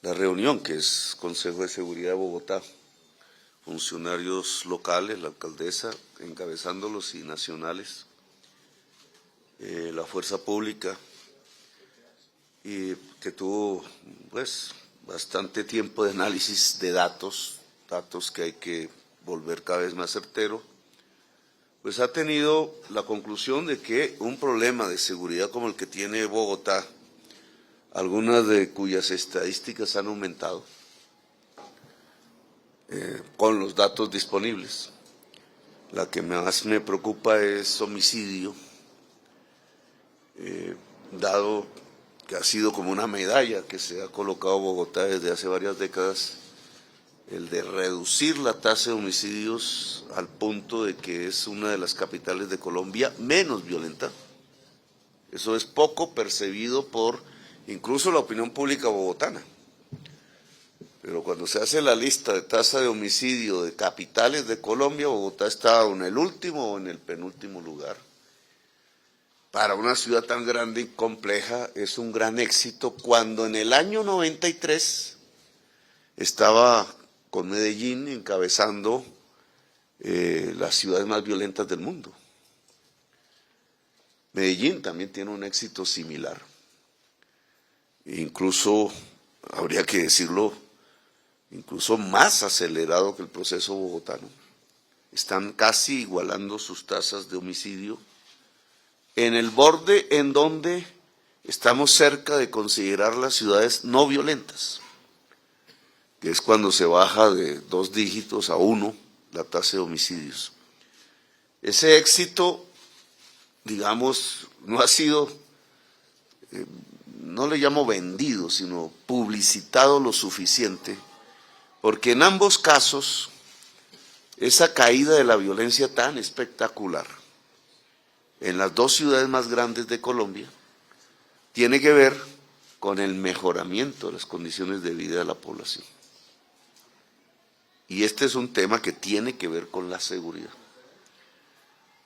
la reunión, que es Consejo de Seguridad de Bogotá, funcionarios locales, la alcaldesa encabezándolos y nacionales, la fuerza pública, y que tuvo pues bastante tiempo de análisis de datos que hay que volver cada vez más certero, pues ha tenido la conclusión de que un problema de seguridad como el que tiene Bogotá, algunas de cuyas estadísticas han aumentado con los datos disponibles. La que más me preocupa es homicidio, dado que ha sido como una medalla que se ha colocado Bogotá desde hace varias décadas, el de reducir la tasa de homicidios al punto de que es una de las capitales de Colombia menos violenta. Eso es poco percibido por incluso la opinión pública bogotana. Pero cuando se hace la lista de tasa de homicidio de capitales de Colombia, Bogotá está en el último o en el penúltimo lugar. Para una ciudad tan grande y compleja es un gran éxito, cuando en el año 93 estaba con Medellín encabezando las ciudades más violentas del mundo. Medellín también tiene un éxito similar. Incluso, habría que decirlo, incluso más acelerado que el proceso bogotano. Están casi igualando sus tasas de homicidio en el borde en donde estamos cerca de considerar las ciudades no violentas, que es cuando se baja de 2 dígitos a 1 la tasa de homicidios. Ese éxito, digamos, no ha sido, no le llamo vendido, sino publicitado lo suficiente, porque en ambos casos esa caída de la violencia tan espectacular en las 2 ciudades más grandes de Colombia tiene que ver con el mejoramiento de las condiciones de vida de la población. Y este es un tema que tiene que ver con la seguridad.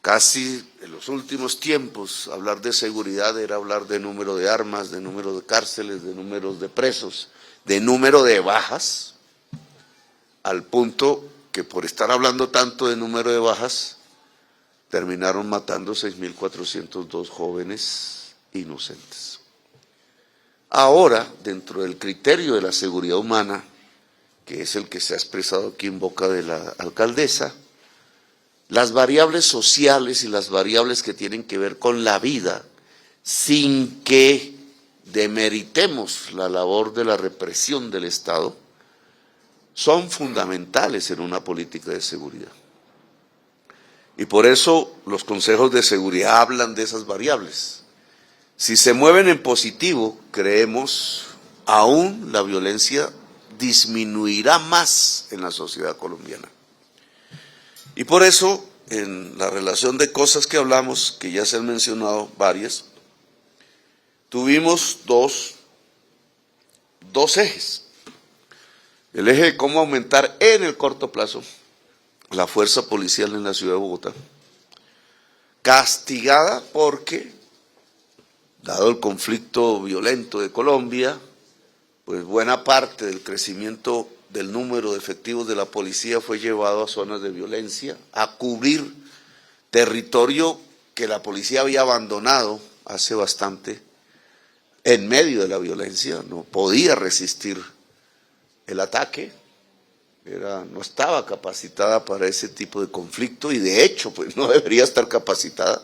Casi en los últimos tiempos hablar de seguridad era hablar de número de armas, de número de cárceles, de números de presos, de número de bajas, al punto que por estar hablando tanto de número de bajas, terminaron matando 6.402 jóvenes inocentes. Ahora, dentro del criterio de la seguridad humana, que es el que se ha expresado aquí en boca de la alcaldesa, las variables sociales y las variables que tienen que ver con la vida, sin que demeritemos la labor de la represión del Estado, son fundamentales en una política de seguridad. Y por eso los consejos de seguridad hablan de esas variables. Si se mueven en positivo, creemos, aún la violencia disminuirá más en la sociedad colombiana. Y por eso, en la relación de cosas que hablamos, que ya se han mencionado varias, tuvimos dos ejes. El eje de cómo aumentar en el corto plazo la fuerza policial en la ciudad de Bogotá, castigada porque, dado el conflicto violento de Colombia, pues buena parte del crecimiento del número de efectivos de la policía fue llevado a zonas de violencia, a cubrir territorio que la policía había abandonado hace bastante en medio de la violencia, no podía resistir el ataque, no estaba capacitada para ese tipo de conflicto y de hecho pues no debería estar capacitada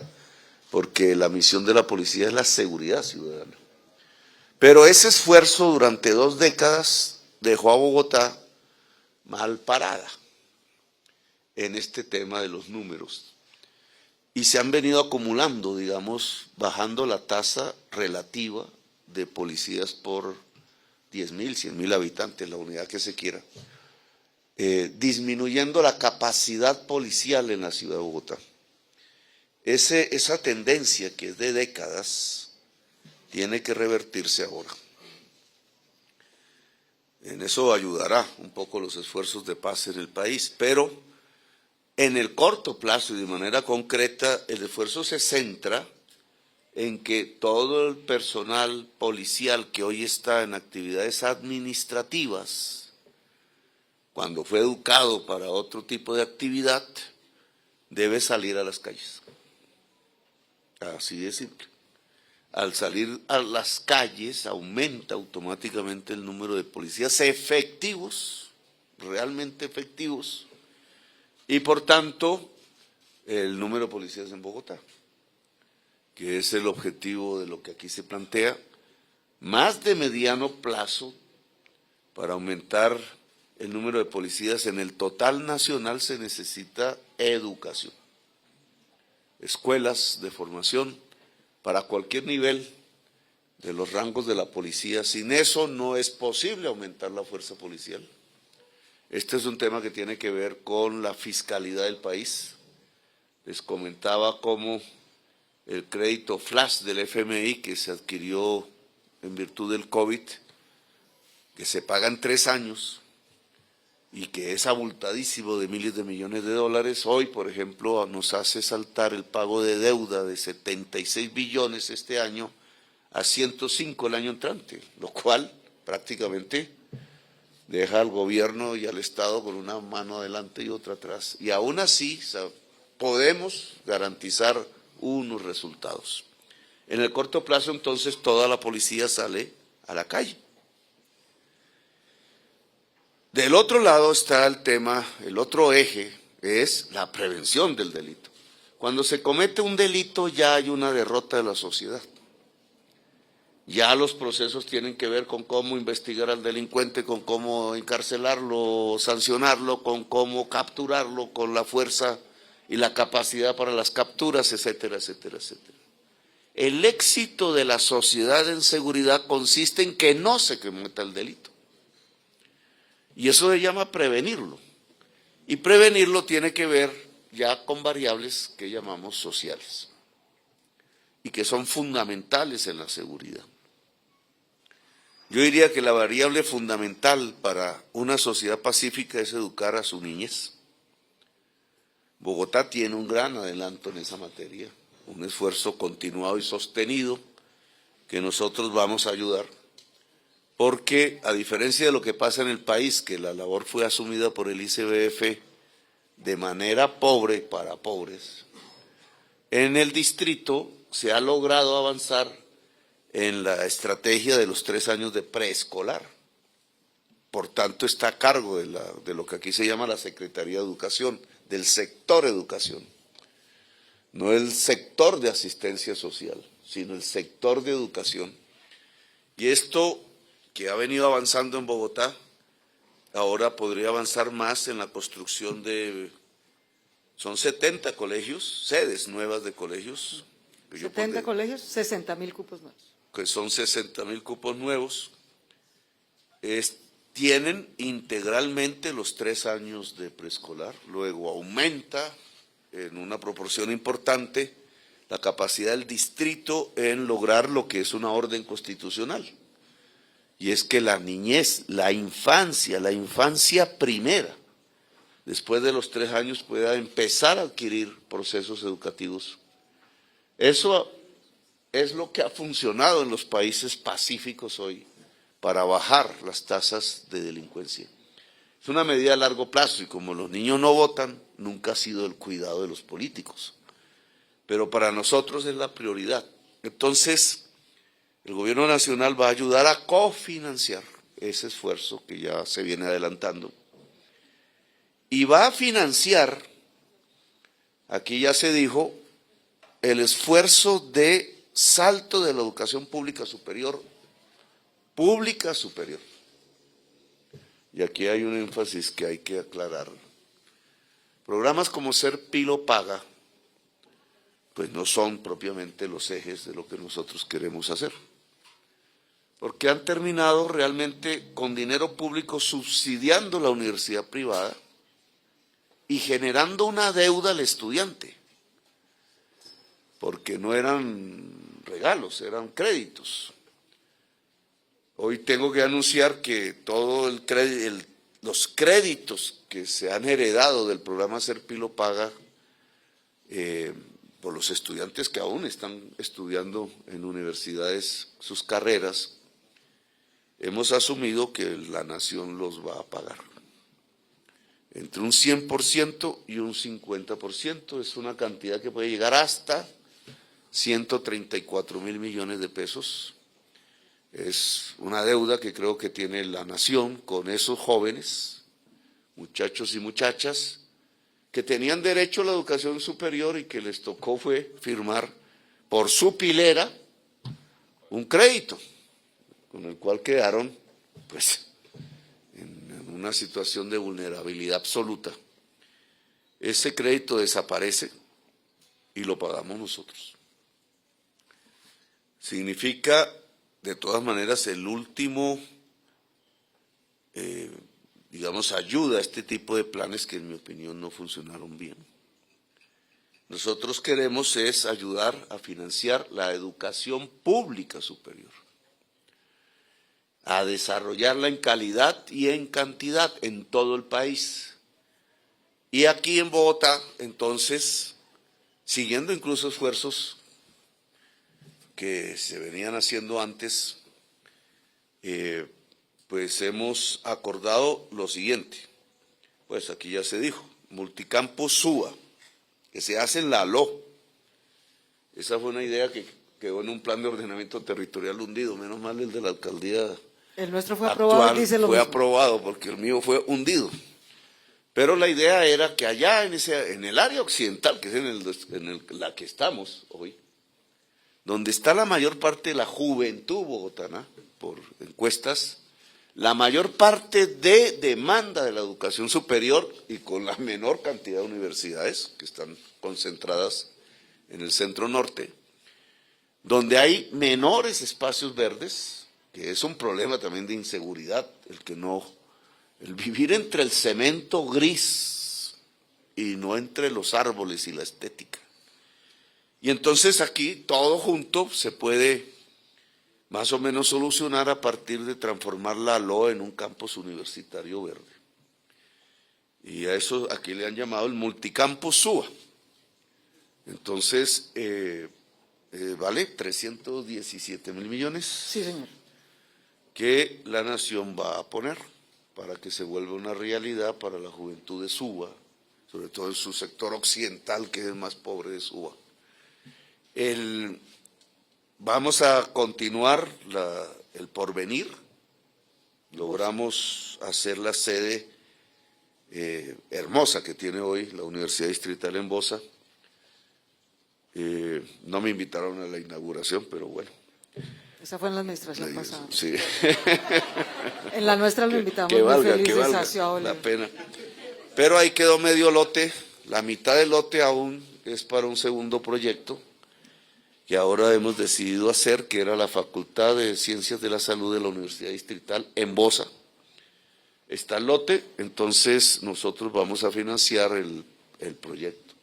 porque la misión de la policía es la seguridad ciudadana. Pero ese esfuerzo durante 2 décadas dejó a Bogotá mal parada en este tema de los números y se han venido acumulando, digamos, bajando la tasa relativa de policías por 10.000, 100.000 habitantes, la unidad que se quiera, disminuyendo la capacidad policial en la ciudad de Bogotá. Esa tendencia que es de décadas tiene que revertirse ahora. En eso ayudará un poco los esfuerzos de paz en el país, pero en el corto plazo y de manera concreta el esfuerzo se centra en que todo el personal policial que hoy está en actividades administrativas, cuando fue educado para otro tipo de actividad, debe salir a las calles. Así de simple. Al salir a las calles aumenta automáticamente el número de policías efectivos, realmente efectivos, y por tanto el número de policías en Bogotá, que es el objetivo de lo que aquí se plantea, más de mediano plazo, para aumentar el número de policías en el total nacional se necesita educación, escuelas de formación para cualquier nivel de los rangos de la policía. Sin eso no es posible aumentar la fuerza policial. Este es un tema que tiene que ver con la fiscalidad del país. Les comentaba cómo el crédito flash del FMI que se adquirió en virtud del COVID, que se paga en 3 años y que es abultadísimo de miles de millones de dólares, hoy, por ejemplo, nos hace saltar el pago de deuda de 76 billones este año a 105 el año entrante, lo cual prácticamente deja al gobierno y al Estado con una mano adelante y otra atrás. Y aún así podemos garantizar unos resultados. En el corto plazo, entonces, toda la policía sale a la calle. Del otro lado está el tema, el otro eje es la prevención del delito. Cuando se comete un delito ya hay una derrota de la sociedad. Ya los procesos tienen que ver con cómo investigar al delincuente, con cómo encarcelarlo, sancionarlo, con cómo capturarlo, con la fuerza y la capacidad para las capturas, etcétera, etcétera, etcétera. El éxito de la sociedad en seguridad consiste en que no se cometa el delito. Y eso se llama prevenirlo. Y prevenirlo tiene que ver ya con variables que llamamos sociales y que son fundamentales en la seguridad. Yo diría que la variable fundamental para una sociedad pacífica es educar a su niñez. Bogotá tiene un gran adelanto en esa materia, un esfuerzo continuado y sostenido que nosotros vamos a ayudar, porque a diferencia de lo que pasa en el país, que la labor fue asumida por el ICBF de manera pobre para pobres, en el distrito se ha logrado avanzar en la estrategia de los 3 años de preescolar. Por tanto, está a cargo de lo que aquí se llama la Secretaría de Educación, del sector educación. No el sector de asistencia social, sino el sector de educación. Y esto que ha venido avanzando en Bogotá, ahora podría avanzar más en la construcción son 70 colegios, sedes nuevas de colegios. 70 colegios, 60.000 cupos nuevos. Que son 60.000 cupos nuevos, tienen integralmente los 3 años de preescolar, luego aumenta en una proporción importante la capacidad del distrito en lograr lo que es una orden constitucional. Y es que la niñez, la infancia primera, después de los 3 años pueda empezar a adquirir procesos educativos. Eso es lo que ha funcionado en los países pacíficos hoy para bajar las tasas de delincuencia. Es una medida a largo plazo y como los niños no votan, nunca ha sido el cuidado de los políticos. Pero para nosotros es la prioridad. Entonces, el gobierno nacional va a ayudar a cofinanciar ese esfuerzo que ya se viene adelantando. Y va a financiar, aquí ya se dijo, el esfuerzo de salto de la educación pública superior. Y aquí hay un énfasis que hay que aclarar. Programas como Ser Pilo Paga, pues no son propiamente los ejes de lo que nosotros queremos hacer. Porque han terminado realmente con dinero público subsidiando la universidad privada y generando una deuda al estudiante. Porque no eran regalos, eran créditos. Hoy tengo que anunciar que todos los créditos que se han heredado del programa Ser Pilo Paga por los estudiantes que aún están estudiando en universidades sus carreras, hemos asumido que la nación los va a pagar. Entre un 100% y un 50%, es una cantidad que puede llegar hasta 134.000 millones de pesos. Es una deuda que creo que tiene la nación con esos jóvenes, muchachos y muchachas, que tenían derecho a la educación superior y que les tocó fue firmar por su pilera un crédito, con el cual quedaron pues en una situación de vulnerabilidad absoluta. Ese crédito desaparece y lo pagamos nosotros. Significa, de todas maneras, el último, digamos, ayuda a este tipo de planes que en mi opinión no funcionaron bien. Nosotros queremos es ayudar a financiar la educación pública superior, a desarrollarla en calidad y en cantidad en todo el país. Y aquí en Bogotá, entonces, siguiendo incluso esfuerzos que se venían haciendo antes, pues hemos acordado lo siguiente, pues aquí ya se dijo, Multicampus Suba, que se hace en la ALO. Esa fue una idea que quedó en un plan de ordenamiento territorial hundido, menos mal el de la alcaldía. El nuestro fue aprobado, dice lo fue mismo. aprobado porque el mío fue hundido. Pero la idea era que allá en el área occidental, que es en la que estamos hoy, donde está la mayor parte de la juventud bogotana, por encuestas, la mayor parte de demanda de la educación superior y con la menor cantidad de universidades que están concentradas en el centro norte, donde hay menores espacios verdes, que es un problema también de inseguridad, el vivir entre el cemento gris y no entre los árboles y la estética. Y entonces aquí todo junto se puede más o menos solucionar a partir de transformar la ALO en un campus universitario verde. Y a eso aquí le han llamado el Multicampus Suba. Entonces, vale 317.000 millones. Sí, señor. Que la nación va a poner para que se vuelva una realidad para la juventud de Suba, sobre todo en su sector occidental, que es el más pobre de Suba. Vamos a continuar el porvenir. Logramos hacer la sede hermosa que tiene hoy la Universidad Distrital en Bosa. No me invitaron a la inauguración, pero bueno. Esa fue en la administración pasada. Sí. En la nuestra lo invitamos, que muy valga felices hacia la pena. Pero ahí quedó medio lote, la mitad del lote aún es para un segundo proyecto que ahora hemos decidido hacer, que era la Facultad de Ciencias de la Salud de la Universidad Distrital en Bosa. Está el lote, entonces nosotros vamos a financiar el proyecto.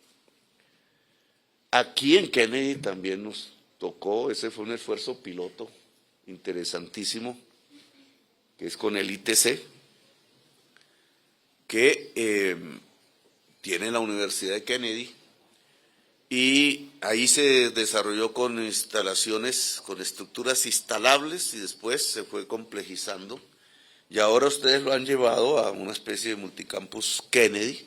Aquí en Kennedy también nos tocó, ese fue un esfuerzo piloto interesantísimo, que es con el ITC, que tiene la Universidad de Kennedy, y ahí se desarrolló con instalaciones, con estructuras instalables, y después se fue complejizando, y ahora ustedes lo han llevado a una especie de multicampus Kennedy.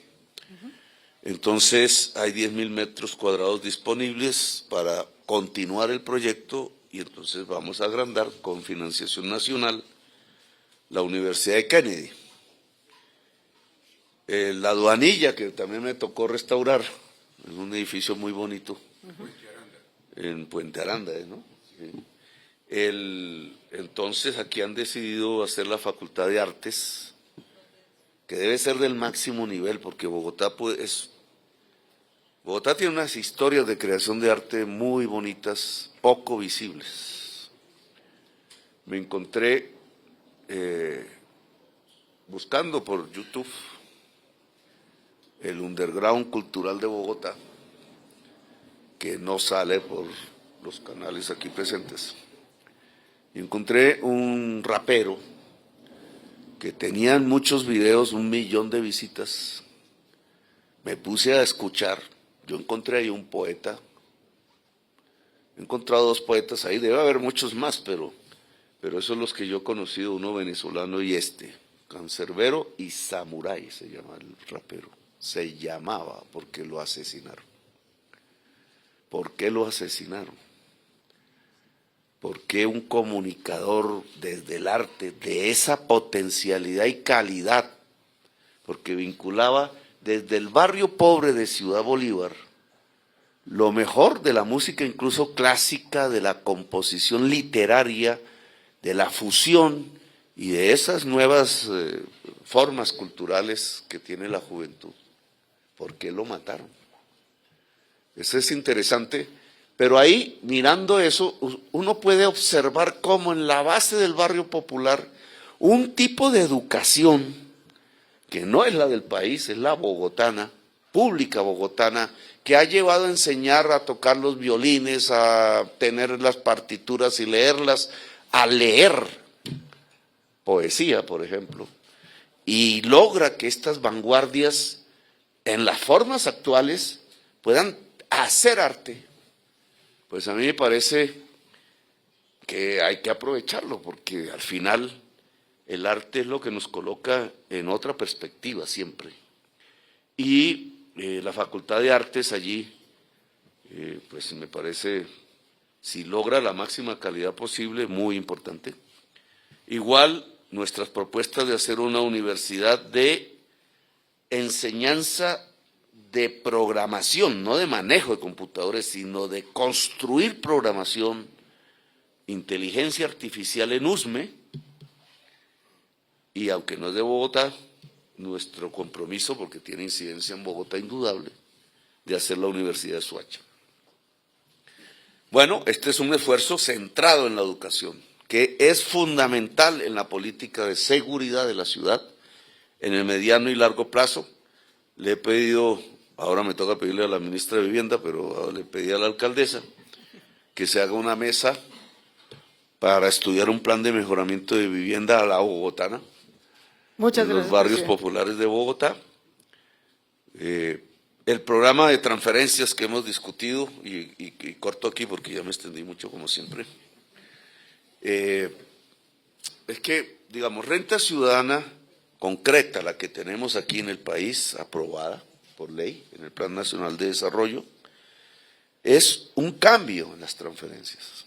Entonces hay 10.000 metros cuadrados disponibles para continuar el proyecto, y entonces vamos a agrandar con financiación nacional la Universidad de Kennedy. La aduanilla, que también me tocó restaurar, es un edificio muy bonito, en Puente Aranda, ¿no? Sí. Entonces aquí han decidido hacer la Facultad de Artes, que debe ser del máximo nivel, porque Bogotá tiene unas historias de creación de arte muy bonitas, poco visibles. Me encontré buscando por YouTube el underground cultural de Bogotá, que no sale por los canales aquí presentes. Y encontré un rapero que tenía en muchos videos 1 millón de visitas. Me puse a escuchar. Yo encontré ahí un poeta He encontrado 2 poetas ahí, debe haber muchos más, pero esos son los que yo he conocido, uno venezolano y Cancerbero y Samurai se llama el rapero. Se llamaba porque lo asesinaron. ¿Por qué lo asesinaron? ¿Por qué un comunicador desde el arte, de esa potencialidad y calidad? Porque vinculaba desde el barrio pobre de Ciudad Bolívar lo mejor de la música, incluso clásica, de la composición literaria, de la fusión y de esas nuevas formas culturales que tiene la juventud. ¿Por qué lo mataron? Eso es interesante, pero ahí, mirando eso, uno puede observar cómo en la base del barrio popular, un tipo de educación, que no es la del país, es la bogotana, pública bogotana, que ha llevado a enseñar a tocar los violines, a tener las partituras y leerlas, a leer poesía, por ejemplo, y logra que estas vanguardias, en las formas actuales, puedan hacer arte. Pues a mí me parece que hay que aprovecharlo, porque al final el arte es lo que nos coloca en otra perspectiva siempre. Y la Facultad de Artes allí, pues me parece, si logra la máxima calidad posible, muy importante. Igual nuestras propuestas de hacer una universidad de enseñanza de programación, no de manejo de computadores, sino de construir programación, inteligencia artificial en USME, y aunque no es de Bogotá, nuestro compromiso, porque tiene incidencia en Bogotá indudable, de hacer la Universidad de Soacha. Bueno, este es un esfuerzo centrado en la educación, que es fundamental en la política de seguridad de la ciudad, en el mediano y largo plazo. Le he pedido, ahora me toca pedirle a la ministra de Vivienda, pero le pedí a la alcaldesa que se haga una mesa para estudiar un plan de mejoramiento de vivienda a la bogotana, Muchas en gracias, los barrios presidente. populares de Bogotá. El programa de transferencias que hemos discutido, y corto aquí porque ya me extendí mucho como siempre, es que, digamos, renta ciudadana concreta, la que tenemos aquí en el país, aprobada por ley en el Plan Nacional de Desarrollo, es un cambio en las transferencias.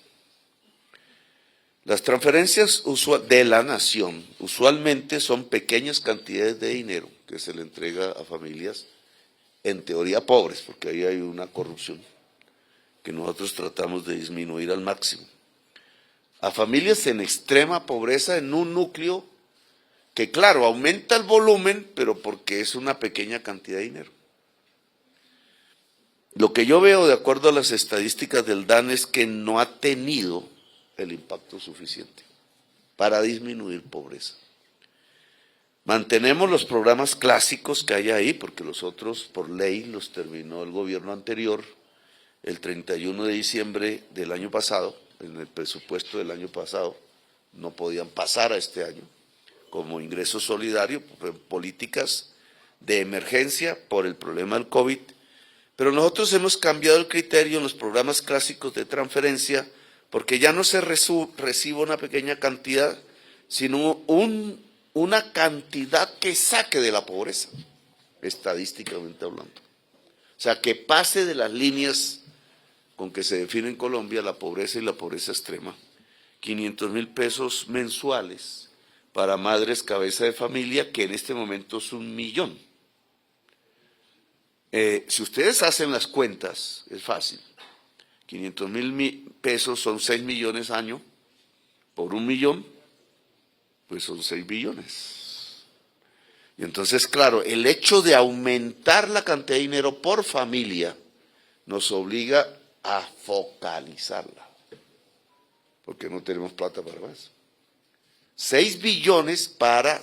Las transferencias de la nación usualmente son pequeñas cantidades de dinero que se le entrega a familias en teoría pobres, porque ahí hay una corrupción que nosotros tratamos de disminuir al máximo. A familias en extrema pobreza en un núcleo que, claro, aumenta el volumen, pero porque es una pequeña cantidad de dinero. Lo que yo veo, de acuerdo a las estadísticas del DAN, es que no ha tenido el impacto suficiente para disminuir pobreza. Mantenemos los programas clásicos que hay ahí, porque los otros, por ley, los terminó el gobierno anterior el 31 de diciembre del año pasado, en el presupuesto del año pasado, no podían pasar a este año, como ingreso solidario, políticas de emergencia por el problema del COVID, pero nosotros hemos cambiado el criterio en los programas clásicos de transferencia, porque ya no se recibe una pequeña cantidad, sino una cantidad que saque de la pobreza, estadísticamente hablando. O sea, que pase de las líneas con que se define en Colombia la pobreza y la pobreza extrema, 500.000 pesos mensuales para madres cabeza de familia, que en este momento es 1 millón. Si ustedes hacen las cuentas, es fácil. 500.000 pesos son 6 millones año, por 1 millón, pues son 6 billones. Y entonces, claro, el hecho de aumentar la cantidad de dinero por familia nos obliga a focalizarla, porque no tenemos plata para más. 6 billones para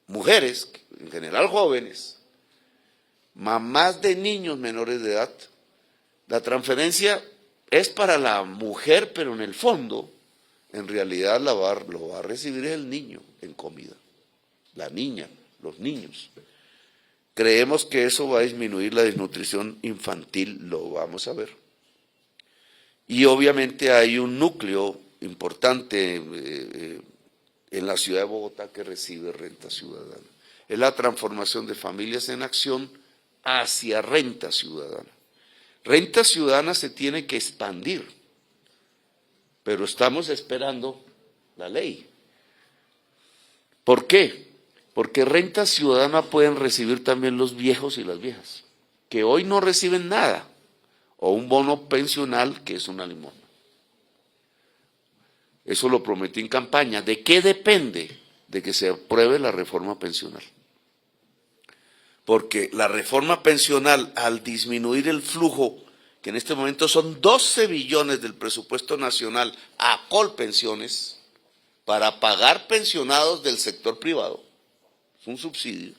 mujeres, en general jóvenes, mamás de niños menores de edad. La transferencia es para la mujer, pero en el fondo, en realidad lo va a recibir el niño en comida, la niña, los niños. Creemos que eso va a disminuir la desnutrición infantil, lo vamos a ver. Y obviamente hay un núcleo importante en la ciudad de Bogotá que recibe renta ciudadana. Es la transformación de Familias en Acción hacia renta ciudadana. Renta ciudadana se tiene que expandir, pero estamos esperando la ley. ¿Por qué? Porque renta ciudadana pueden recibir también los viejos y las viejas, que hoy no reciben nada, o un bono pensional que es una limosna. Eso lo prometí en campaña. ¿De qué depende? De que se apruebe la reforma pensional. Porque la reforma pensional, al disminuir el flujo, que en este momento son 12 billones del presupuesto nacional a Colpensiones, para pagar pensionados del sector privado, es un subsidio,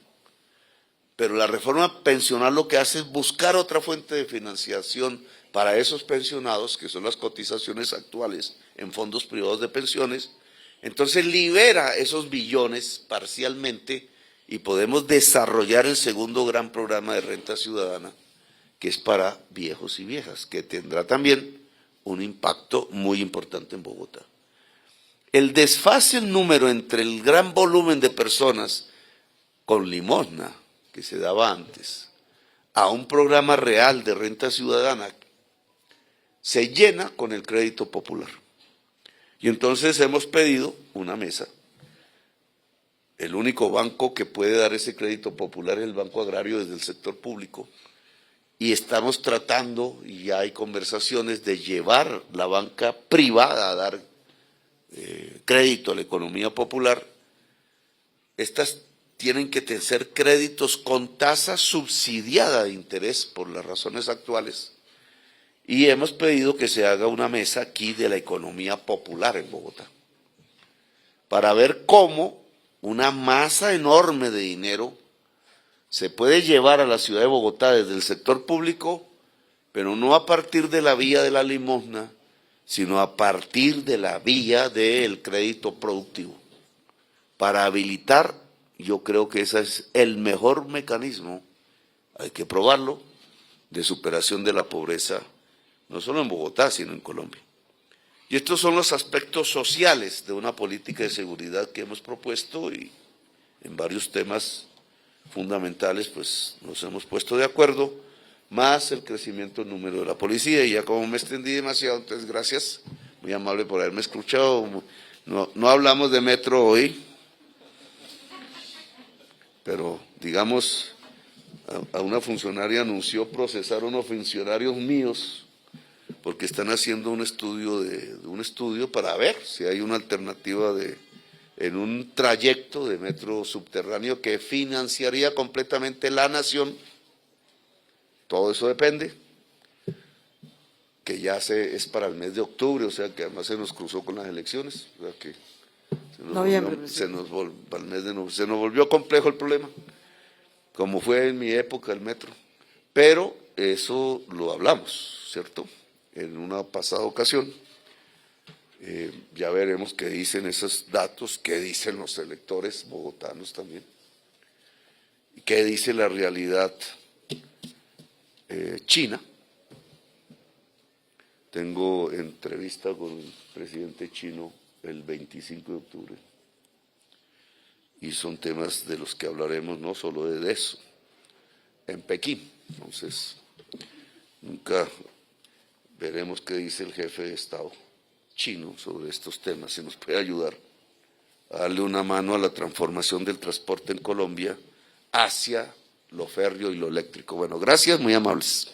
pero la reforma pensional lo que hace es buscar otra fuente de financiación para esos pensionados, que son las cotizaciones actuales en fondos privados de pensiones. Entonces libera esos billones parcialmente y podemos desarrollar el segundo gran programa de renta ciudadana, que es para viejos y viejas, que tendrá también un impacto muy importante en Bogotá. El desfase en número entre el gran volumen de personas con limosna que se daba antes a un programa real de renta ciudadana se llena con el crédito popular. Y entonces hemos pedido una mesa. El único banco que puede dar ese crédito popular es el Banco Agrario desde el sector público. Y estamos tratando, y ya hay conversaciones, de llevar la banca privada a dar crédito a la economía popular. Estas tienen que ser créditos con tasa subsidiada de interés por las razones actuales. Y hemos pedido que se haga una mesa aquí de la economía popular en Bogotá, para ver cómo una masa enorme de dinero se puede llevar a la ciudad de Bogotá desde el sector público, pero no a partir de la vía de la limosna, sino a partir de la vía del crédito productivo. Para habilitar, yo creo que ese es el mejor mecanismo, hay que probarlo, de superación de la pobreza, no solo en Bogotá, sino en Colombia. Y estos son los aspectos sociales de una política de seguridad que hemos propuesto, y en varios temas fundamentales pues nos hemos puesto de acuerdo, más el crecimiento del número de la policía. Y ya como me extendí demasiado, entonces gracias, muy amable por haberme escuchado. No hablamos de metro hoy, pero digamos, a una funcionaria anunció procesar a unos funcionarios míos porque están haciendo un estudio para ver si hay una alternativa en un trayecto de metro subterráneo que financiaría completamente la nación. Todo eso depende, que ya es para el mes de octubre, o sea que además se nos cruzó con las elecciones, o sea que se nos volvió complejo el problema, como fue en mi época el metro, pero eso lo hablamos, ¿cierto?, en una pasada ocasión. Ya veremos qué dicen esos datos, qué dicen los electores bogotanos también, y qué dice la realidad China. Tengo entrevista con el presidente chino el 25 de octubre y son temas de los que hablaremos, no solo de eso, en Pekín. Entonces, nunca veremos qué dice el jefe de Estado chino sobre estos temas, si nos puede ayudar a darle una mano a la transformación del transporte en Colombia hacia lo férreo y lo eléctrico. Bueno, gracias, muy amables.